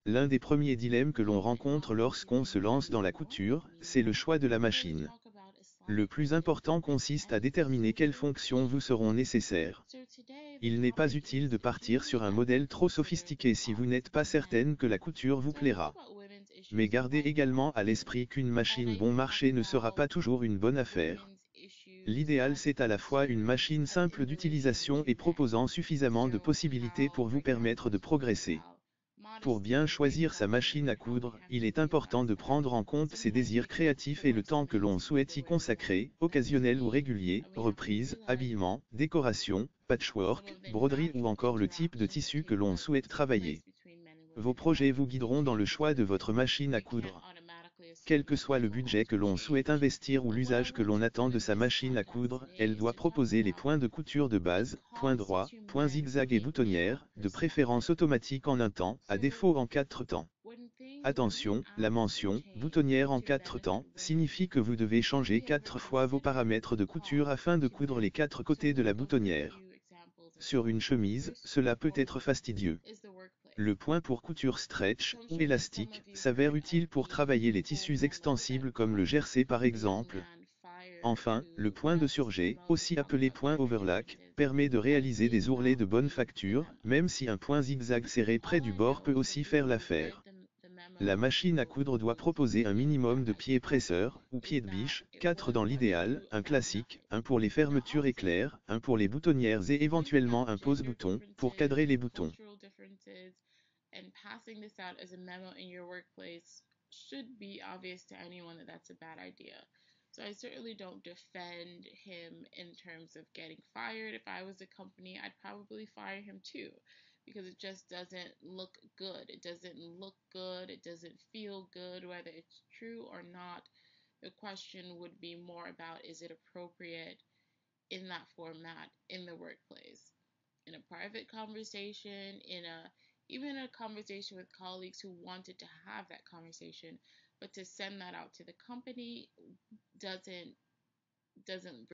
L'un des premiers dilemmes que l'on rencontre lorsqu'on se lance dans la couture, c'est le choix de la machine. Le plus important consiste à déterminer quelles fonctions vous seront nécessaires. Il n'est pas utile de partir sur un modèle trop sophistiqué si vous n'êtes pas certaine que la couture vous plaira. Mais gardez également à l'esprit qu'une machine bon marché ne sera pas toujours une bonne affaire. L'idéal c'est à la fois une machine simple d'utilisation et proposant suffisamment de possibilités pour vous permettre de progresser. Pour bien choisir sa machine à coudre, il est important de prendre en compte ses désirs créatifs et le temps que l'on souhaite y consacrer, occasionnel ou régulier, reprise, habillement, décoration, patchwork, broderie ou encore le type de tissu que l'on souhaite travailler. Vos projets vous guideront dans le choix de votre machine à coudre. Quel que soit le budget que l'on souhaite investir ou l'usage que l'on attend de sa machine à coudre, elle doit proposer les points de couture de base, points droits, points zigzag et boutonnières, de préférence automatique en un temps, à défaut en 4 temps. Attention, la mention « boutonnière en 4 temps » signifie que vous devez changer 4 fois vos paramètres de couture afin de coudre les 4 côtés de la boutonnière. Sur une chemise, cela peut être fastidieux. Le point pour couture stretch ou élastique s'avère utile pour travailler les tissus extensibles comme le jersey par exemple. Enfin, le point de surjet, aussi appelé point overlock, permet de réaliser des ourlets de bonne facture, même si un point zigzag serré près du bord peut aussi faire l'affaire. La machine à coudre doit proposer un minimum de pieds presseurs, ou pieds de biche, 4 dans l'idéal, un classique, un pour les fermetures éclairs, un pour les boutonnières et éventuellement un pose-bouton, pour cadrer les boutons. And passing this out as a memo in your workplace should be obvious to anyone that that's a bad idea. So I certainly don't defend him in terms of getting fired. If I was a company, I'd probably fire him too, because it just doesn't look good. It doesn't look good. It doesn't feel good, whether it's true or not. The question would be more about, is it appropriate in that format in the workplace? In a private conversation, even a conversation with colleagues who wanted to have that conversation, but to send that out to the company doesn't